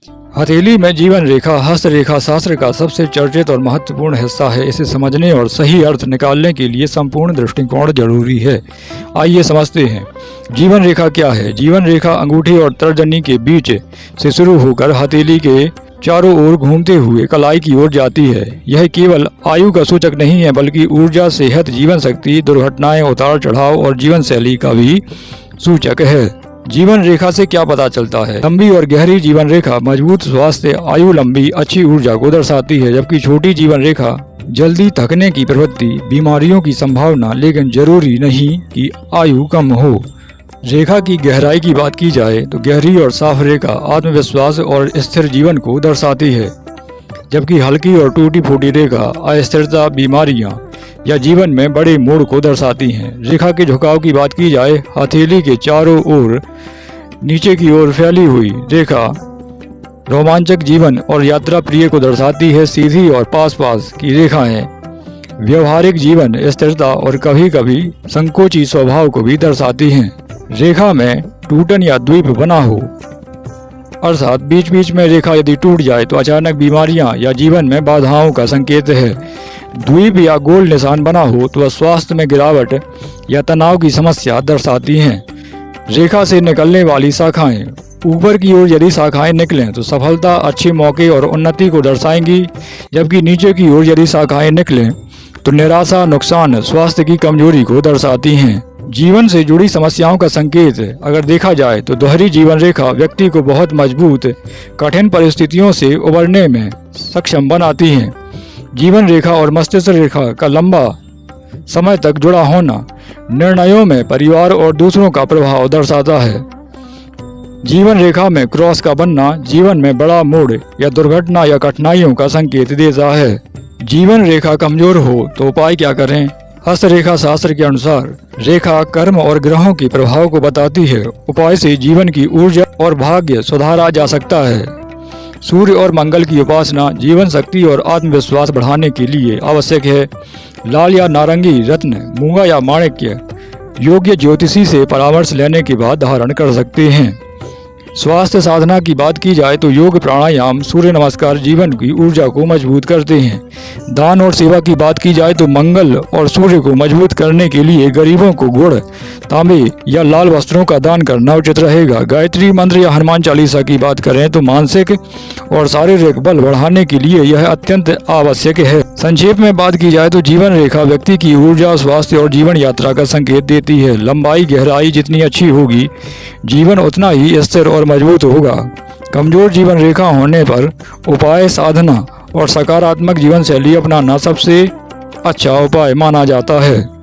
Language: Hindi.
हथेली में जीवन रेखा हस्तरेखा शास्त्र का सबसे चर्चित और महत्वपूर्ण हिस्सा है। इसे समझने और सही अर्थ निकालने के लिए संपूर्ण दृष्टिकोण जरूरी है। आइए समझते हैं जीवन रेखा क्या है। जीवन रेखा अंगूठे और तर्जनी के बीच से शुरू होकर हथेली के चारों ओर घूमते हुए कलाई की ओर जाती है। यह केवल आयु का सूचक नहीं है, बल्कि ऊर्जा, सेहत, जीवन शक्ति, दुर्घटनाएं, उतार चढ़ाव और जीवन शैली का भी सूचक है। जीवन रेखा से क्या पता चलता है? लंबी और गहरी जीवन रेखा मजबूत स्वास्थ्य, आयु लंबी, अच्छी ऊर्जा को दर्शाती है, जबकि छोटी जीवन रेखा जल्दी थकने की प्रवृत्ति, बीमारियों की संभावना, लेकिन जरूरी नहीं कि आयु कम हो। रेखा की गहराई की बात की जाए तो गहरी और साफ रेखा आत्मविश्वास और स्थिर जीवन को दर्शाती है, जबकि हल्की और टूटी फूटी रेखा अस्थिरता, बीमारियां या जीवन में बड़े मोड़ को दर्शाती हैं। रेखा के झुकाव की बात की जाए, हथेली के चारों ओर नीचे की ओर फैली हुई रेखा रोमांचक जीवन और यात्रा प्रिय को दर्शाती है। सीधी और पास की रेखाएं व्यवहारिक जीवन, स्थिरता और कभी कभी संकोची स्वभाव को भी दर्शाती हैं। रेखा में टूटन या द्वीप बना हो, अर्थात बीच बीच में रेखा यदि टूट जाए तो अचानक बीमारियां या जीवन में बाधाओं का संकेत है। द्वीप या गोल निशान बना हो तो स्वास्थ्य में गिरावट या तनाव की समस्या दर्शाती हैं। रेखा से निकलने वाली शाखाएं ऊपर की ओर यदि शाखाएं निकलें तो सफलता, अच्छे मौके और उन्नति को दर्शाएंगी, जबकि नीचे की ओर यदि शाखाएं निकलें तो निराशा, नुकसान, स्वास्थ्य की कमजोरी को दर्शाती हैं। जीवन से जुड़ी समस्याओं का संकेत अगर देखा जाए तो दोहरी जीवन रेखा व्यक्ति को बहुत मजबूत, कठिन परिस्थितियों से उबरने में सक्षम बनाती हैं। जीवन रेखा और मस्तिष्क रेखा का लंबा समय तक जुड़ा होना निर्णयों में परिवार और दूसरों का प्रभाव दर्शाता है। जीवन रेखा में क्रॉस का बनना जीवन में बड़ा मोड़ या दुर्घटना या कठिनाइयों का संकेत देता है। जीवन रेखा कमजोर हो तो उपाय क्या करें? हस्तरेखा शास्त्र के अनुसार रेखा कर्म और ग्रहों के प्रभाव को बताती है। उपाय से जीवन की ऊर्जा और भाग्य सुधारा जा सकता है। सूर्य और मंगल की उपासना जीवन शक्ति और आत्मविश्वास बढ़ाने के लिए आवश्यक है। लाल या नारंगी रत्न, मूंगा या माणिक्य योग्य ज्योतिषी से परामर्श लेने के बाद धारण कर सकते हैं। स्वास्थ्य साधना की बात की जाए तो योग, प्राणायाम, सूर्य नमस्कार जीवन की ऊर्जा को मजबूत करते हैं। दान और सेवा की बात की जाए तो मंगल और सूर्य को मजबूत करने के लिए गरीबों को गुड़, तांबे या लाल वस्त्रों का दान करना उचित रहेगा। गायत्री मंत्र या हनुमान चालीसा की बात करें तो मानसिक और शारीरिक बल बढ़ाने के लिए यह अत्यंत आवश्यक है। संक्षेप में बात की जाए तो जीवन रेखा व्यक्ति की ऊर्जा, स्वास्थ्य और जीवन यात्रा का संकेत देती है। लंबाई, गहराई जितनी अच्छी होगी, जीवन उतना ही स्थिर और मजबूत होगा। कमजोर जीवन रेखा होने पर उपाय, साधना और सकारात्मक जीवन शैली अपनाना सबसे अच्छा उपाय माना जाता है।